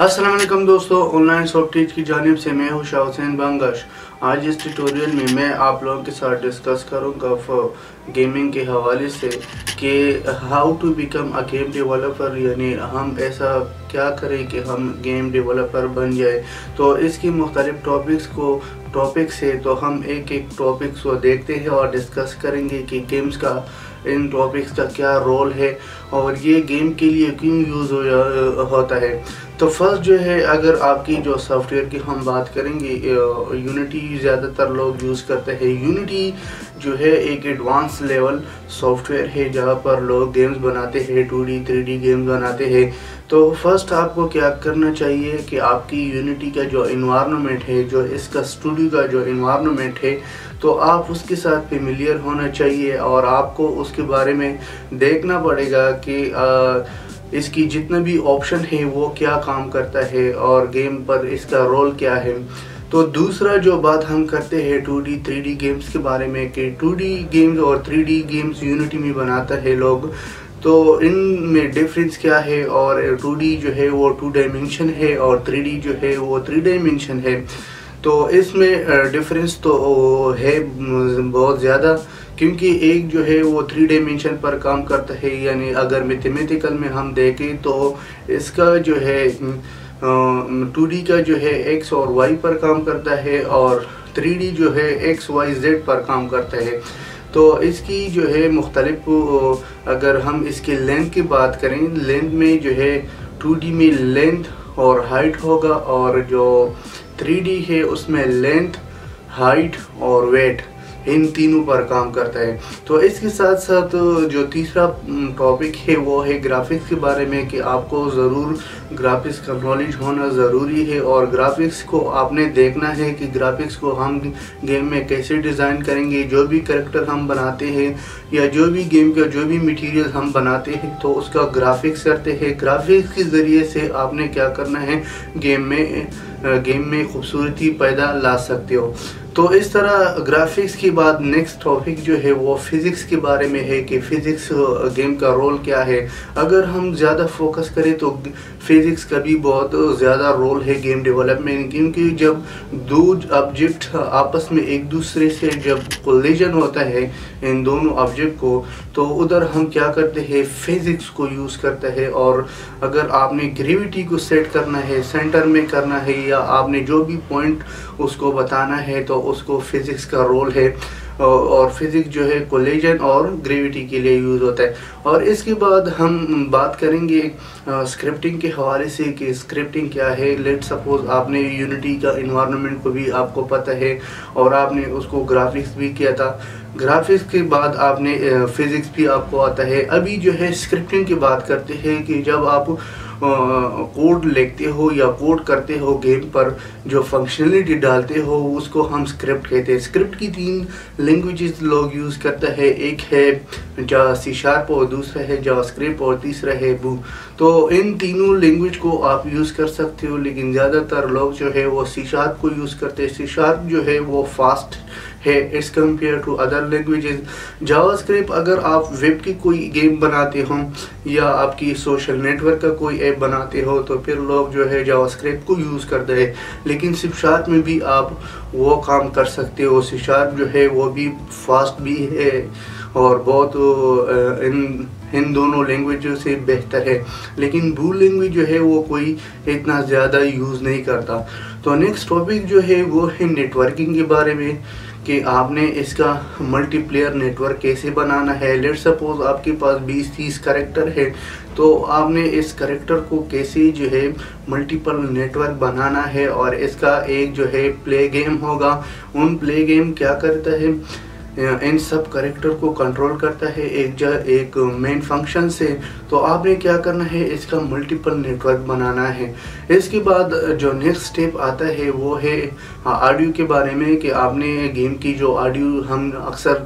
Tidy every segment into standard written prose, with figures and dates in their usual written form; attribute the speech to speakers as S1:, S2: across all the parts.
S1: अस्सलाम वालेकुम दोस्तों, ऑनलाइन सॉफ्टवेयर की जानिब से मैं हूं शाह हुसैन बंगश। आज इस ट्यूटोरियल में मैं आप लोगों के साथ डिस्कस करूंगा गेमिंग के हवाले से कि how to become a game developer, यानी हम ऐसा क्या करें कि हम गेम डेवलपर बन जाए। तो इसकी मुख्तलिफ टॉपिक्स है, तो हम एक एक टॉपिक्स को देखते हैं और डिस्कस करेंगे कि गेम्स का इन टॉपिक्स का क्या रोल है और ये गेम के लिए क्यों यूज़ होता है। तो फर्स्ट जो है, अगर आपकी जो सॉफ्टवेयर की हम बात करेंगे, यूनिटी ज़्यादातर लोग यूज़ करते हैं। यूनिटी जो है एक एडवांस लेवल सॉफ्टवेयर है जहाँ पर लोग गेम्स बनाते हैं, 2D 3D गेम्स बनाते हैं। तो फर्स्ट आपको क्या करना चाहिए कि आपकी यूनिटी का जो इन्वायरमेंट है, जो इसका स्टूडियो का जो इन्वायरमेंट है, तो आप उसके साथ फेमिलियर होना चाहिए और आपको उसके बारे में देखना पड़ेगा कि इसकी जितना भी ऑप्शन है वो क्या काम करता है और गेम पर इसका रोल क्या है। तो दूसरा जो बात हम करते हैं 2D 3D गेम्स के बारे में कि 2D गेम्स और 3D गेम्स यूनिटी में बनाता है लोग, तो इनमें डिफरेंस क्या है। और 2D जो है वो 2 डायमेंशन है और 3D जो है वो 3 डायमेंशन है। तो इसमें डिफरेंस तो है बहुत ज़्यादा, क्योंकि एक जो है वो 3 डायमेंशन पर काम करता है, यानी अगर मैथमेटिकल में हम देखें तो इसका जो है 2D का जो है x और y पर काम करता है और 3D जो है x y z पर काम करता है। तो इसकी जो है मुख्तलिफ, अगर हम इसके लेंथ की बात करें, लेंथ में जो है 2D में लेंथ और हाइट होगा और जो 3D है उसमें लेंथ, हाइट और वेट, इन तीनों पर काम करता है। तो इसके साथ साथ जो तीसरा टॉपिक है वो है ग्राफिक्स के बारे में कि आपको ज़रूर ग्राफिक्स का नॉलेज होना ज़रूरी है और ग्राफिक्स को आपने देखना है कि ग्राफिक्स को हम गेम में कैसे डिज़ाइन करेंगे। जो भी कैरेक्टर हम बनाते हैं या जो भी गेम का जो भी मटेरियल हम बनाते हैं तो उसका ग्राफिक्स करते हैं। ग्राफिक्स के ज़रिए से आपने क्या करना है, गेम में खूबसूरती पैदा ला सकते हो। तो इस तरह ग्राफिक्स के बाद नेक्स्ट टॉपिक जो है वो फिज़िक्स के बारे में है कि फ़िज़िक्स गेम का रोल क्या है। अगर हम ज़्यादा फोकस करें तो फिज़िक्स का भी बहुत ज़्यादा रोल है गेम डेवलपमेंट, क्योंकि जब दो ऑब्जेक्ट आपस में एक दूसरे से जब कोलिजन होता है इन दोनों ऑब्जेक्ट को, तो उधर हम क्या करते हैं, फिज़िक्स को यूज़ करते हैं। और अगर आपने ग्रेविटी को सेट करना है, सेंटर में करना है, या आपने जो भी पॉइंट उसको बताना है, तो उसको फिज़िक्स का रोल है। और फिज़िक्स जो है कोलिजन और ग्रेविटी के लिए यूज़ होता है। और इसके बाद हम बात करेंगे स्क्रिप्टिंग के हवाले से कि स्क्रिप्टिंग क्या है। लेट सपोज आपने यूनिटी का इन्वायरमेंट को भी आपको पता है और आपने उसको ग्राफिक्स भी किया था। ग्राफिक्स के बाद आपने फिज़िक्स भी आपको आता है। अभी जो है स्क्रिप्टिंग की बात करते हैं कि जब आप कोड लिखते हो या कोड करते हो गेम पर, जो फंक्शनलिटी डालते हो उसको हम स्क्रिप्ट कहते हैं। स्क्रिप्ट की 3 लैंग्वेजेस लोग यूज़ करते हैं, एक है C# और दूसरा है जावास्क्रिप्ट और तीसरा है बू। तो इन तीनों लैंग्वेज को आप यूज़ कर सकते हो, लेकिन ज़्यादातर लोग जो है वो C# को यूज़ करते हैं। C# जो है वो फास्ट है as compare to other languages. JavaScript अगर आप वेब की कोई गेम बनाते हो या आपकी सोशल नेटवर्क का कोई ऐप बनाते हो तो फिर लोग जो है जावास्क्रिप्ट को यूज़ करते हैं, लेकिन C# में भी आप वो काम कर सकते हो। C# जो है वो भी फास्ट भी है और बहुत इन दोनों लैंग्वेजों से बेहतर है, लेकिन बू लैंग्वेज जो है वो कोई इतना ज़्यादा यूज़ नहीं करता। तो नेक्स्ट टॉपिक जो है वो है नेटवर्किंग के बारे में कि आपने इसका मल्टीप्लेयर नेटवर्क कैसे बनाना है। लेट सपोज आपके पास 20-30 कैरेक्टर है, तो आपने इस कैरेक्टर को कैसे जो है मल्टीपल नेटवर्क बनाना है। और इसका एक जो है प्ले गेम होगा, उन प्ले गेम क्या करता है, इन सब कैरेक्टर को कंट्रोल करता है एक मेन फंक्शन से। तो आपने क्या करना है, इसका मल्टीपल नेटवर्क बनाना है। इसके बाद जो नेक्स्ट स्टेप आता है वो है ऑडियो के बारे में कि आपने गेम की जो ऑडियो हम अक्सर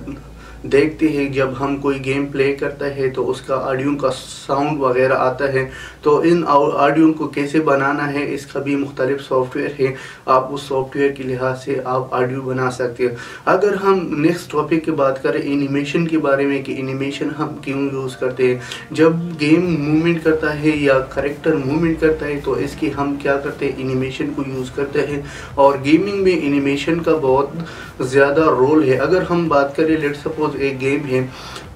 S1: देखते हैं जब हम कोई गेम प्ले करता है तो उसका ऑडियो का साउंड वगैरह आता है, तो इन ऑडियो को कैसे बनाना है इसका भी मुख्तलिफ सॉफ्टवेयर है। आप उस सॉफ्टवेयर के लिहाज से आप ऑडियो बना सकते हैं। अगर हम नेक्स्ट टॉपिक की बात करें एनिमेशन के बारे में कि एनिमेशन हम क्यों यूज़ करते हैं, जब गेम मूवमेंट करता है या करेक्टर मूवमेंट करता है तो इसके हम क्या करते हैं, एनिमेशन को यूज़ करते हैं। और गेमिंग में एनिमेशन का बहुत ज़्यादा रोल है। अगर हम बात करें लेट सपोज एक गेम है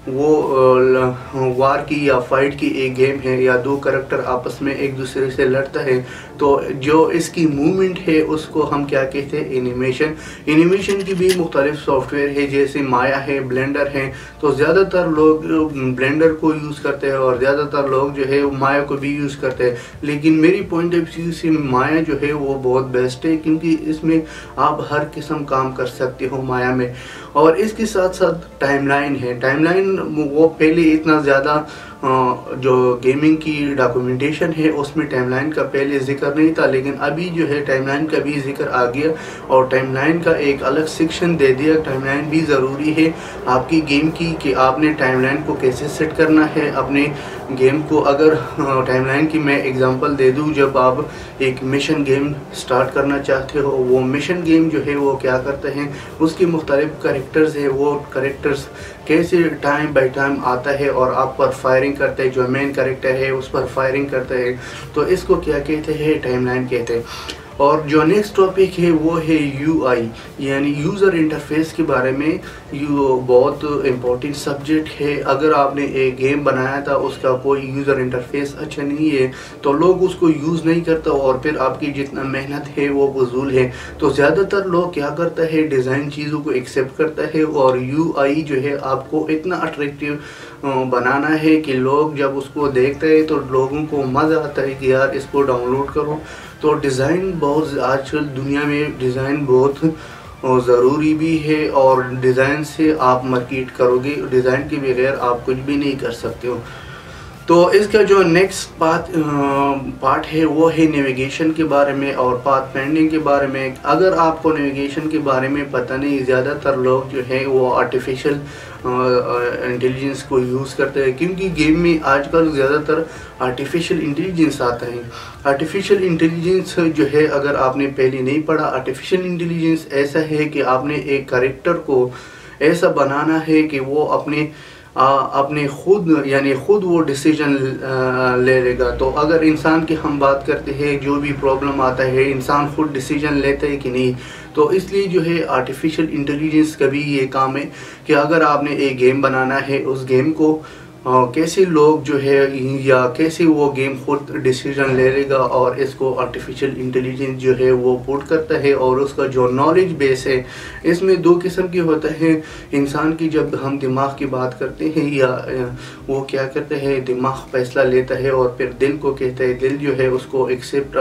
S1: वो वार की या फाइट की एक गेम है या दो करैक्टर आपस में एक दूसरे से लड़ता है, तो जो इसकी मूवमेंट है उसको हम क्या कहते हैं, एनिमेशन। एनिमेशन की भी मुख्तलिफ सॉफ्टवेयर है जैसे माया है, ब्लेंडर है। तो ज़्यादातर लोग ब्लेंडर को यूज़ करते हैं और ज़्यादातर लोग जो है माया को भी यूज़ करते हैं, लेकिन मेरी पॉइंट ऑफ व्यू से माया जो है वो बहुत बेस्ट है क्योंकि इसमें आप हर किस्म काम कर सकते हो माया में। और इसके साथ साथ टाइमलाइन है। टाइमलाइन वो पहले इतना ज़्यादा जो गेमिंग की डॉक्यूमेंटेशन है उसमें टाइमलाइन का पहले जिक्र नहीं था, लेकिन अभी जो है टाइमलाइन का भी जिक्र आ गया और टाइमलाइन का एक अलग सेक्शन दे दिया। टाइमलाइन भी ज़रूरी है आपकी गेम की कि आपने टाइमलाइन को कैसे सेट करना है अपने गेम को। अगर टाइमलाइन की मैं एग्जांपल दे दूं, जब आप एक मिशन गेम स्टार्ट करना चाहते हो, वो मिशन गेम जो है वो क्या करते हैं, उसके मुख्तलिफ कैरेक्टर्स है, वो कैरेक्टर्स कैसे टाइम बाय टाइम आता है और आप पर फायरिंग करते हैं, जो मेन कैरेक्टर है उस पर फायरिंग करते हैं, तो इसको क्या कहते हैं, टाइमलाइन कहते हैं। और जो नेक्स्ट टॉपिक है वो है यूआई यानी यूज़र इंटरफेस के बारे में। बहुत इम्पोर्टेंट सब्जेक्ट है। अगर आपने एक गेम बनाया था उसका कोई यूज़र इंटरफेस अच्छा नहीं है तो लोग उसको यूज़ नहीं करता और फिर आपकी जितना मेहनत है वो फजूल है। तो ज़्यादातर लोग क्या करता है, डिज़ाइन चीज़ों को एक्सेप्ट करता है और यूआई जो है आपको इतना अट्रैक्टिव बनाना है कि लोग जब उसको देखते हैं तो लोगों को मज़ा आता है कि यार इसको डाउनलोड करो। तो डिज़ाइन बहुत आजकल दुनिया में डिज़ाइन बहुत ज़रूरी भी है और डिज़ाइन से आप मार्केट करोगे, डिज़ाइन के बगैर आप कुछ भी नहीं कर सकते हो। तो इसका जो नेक्स्ट पार्ट है वो है नेविगेशन के बारे में और पाथ फाइंडिंग के बारे में। अगर आपको नेविगेशन के बारे में पता नहीं, ज़्यादातर लोग जो है वो आर्टिफिशियल इंटेलिजेंस को यूज़ करते हैं क्योंकि गेम में आजकल ज़्यादातर आर्टिफिशियल इंटेलिजेंस आता है। आर्टिफिशियल इंटेलिजेंस जो है अगर आपने पहले नहीं पढ़ा, आर्टिफिशियल इंटेलिजेंस ऐसा है कि आपने एक कैरेक्टर को ऐसा बनाना है कि वो अपने खुद यानी खुद वो डिसीजन ले लेगा। तो अगर इंसान की हम बात करते हैं, जो भी प्रॉब्लम आता है इंसान खुद डिसीजन लेता है कि नहीं, तो इसलिए जो है आर्टिफिशियल इंटेलिजेंस का भी ये काम है कि अगर आपने एक गेम बनाना है, उस गेम को कैसे लोग जो है या कैसे वो गेम खुद डिसीजन ले लेगा और इसको आर्टिफिशियल इंटेलिजेंस जो है वो पुट करता है। और उसका जो नॉलेज बेस है इसमें दो किस्म के होते हैं। इंसान की जब हम दिमाग की बात करते हैं या वो क्या करते हैं, दिमाग फैसला लेता है और फिर दिल को कहता है, दिल जो है उसको एक्सेप्ट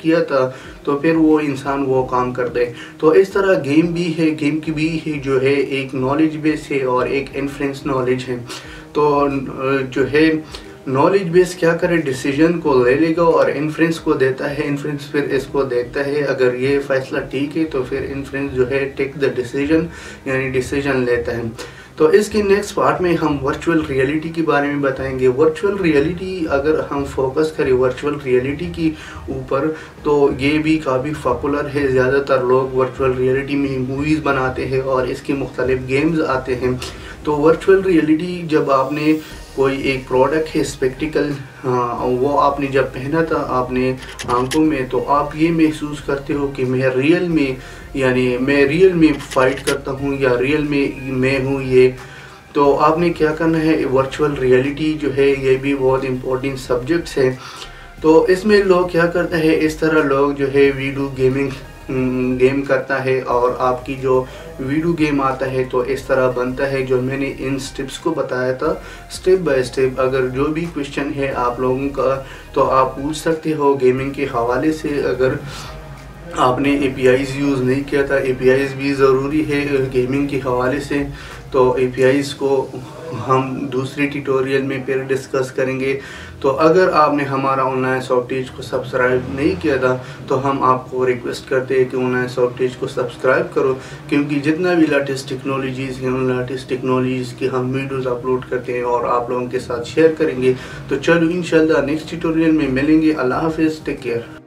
S1: किया था तो फिर वो इंसान वो काम करता है। तो इस तरह गेम भी है, गेम की भी है जो है एक नॉलेज बेस है और एक इन्फ्रेंस नॉलेज है। तो जो है नॉलेज बेस क्या करे, डिसीजन को ले लेगा और इन्फ्रेंस को देता है, इन्फ्रेंस फिर इसको देखता है, अगर ये फैसला ठीक है तो फिर इन्फ्रेंस जो है टेक द डिसीजन यानी डिसीजन लेता है। तो इसके नेक्स्ट पार्ट में हम वर्चुअल रियलिटी के बारे में बताएंगे। वर्चुअल रियलिटी अगर हम फोकस करें वर्चुअल रियलिटी की ऊपर तो ये भी काफ़ी पॉपुलर है। ज़्यादातर लोग वर्चुअल रियलिटी में मूवीज़ बनाते हैं और इसके मुख्तलिफ गेम्स आते हैं। तो वर्चुअल रियलिटी जब आपने कोई एक प्रोडक्ट है स्पेक्टिकल, वो आपने जब पहना था आपने आंखों में, तो आप ये महसूस करते हो कि मैं रियल में फ़ाइट करता हूँ या रियल में मैं हूँ ये। तो आपने क्या करना है, वर्चुअल रियलिटी जो है ये भी बहुत इम्पोर्टेंट सब्जेक्ट्स है। तो इसमें लोग क्या करते हैं, इस तरह लोग जो है वीडियो गेम करता है और आपकी जो वीडियो गेम आता है तो इस तरह बनता है जो मैंने इन स्टेप्स को बताया था स्टेप बाय स्टेप। अगर जो भी क्वेश्चन है आप लोगों का तो आप पूछ सकते हो गेमिंग के हवाले से। अगर आपने APIs यूज़ नहीं किया था, APIs भी ज़रूरी है गेमिंग के हवाले से। तो APIs को हम दूसरी ट्यूटोरियल में फिर डिस्कस करेंगे। तो अगर आपने हमारा ऑनलाइन सॉफ्टवेयर को सब्सक्राइब नहीं किया था तो हम आपको रिक्वेस्ट करते हैं कि ऑनलाइन सॉफ्टवेयर को सब्सक्राइब करो, क्योंकि जितना भी लेटेस्ट टेक्नोलॉजीज़ हैं उन लेटेस्ट टेक्नोलॉजीज़ की हम वीडियोज़ अपलोड करते हैं और आप लोगों के साथ शेयर करेंगे। तो चलो इंशाल्लाह नेक्स्ट ट्यूटोरियल में मिलेंगे। अल्लाह हाफिज़, टेक केयर।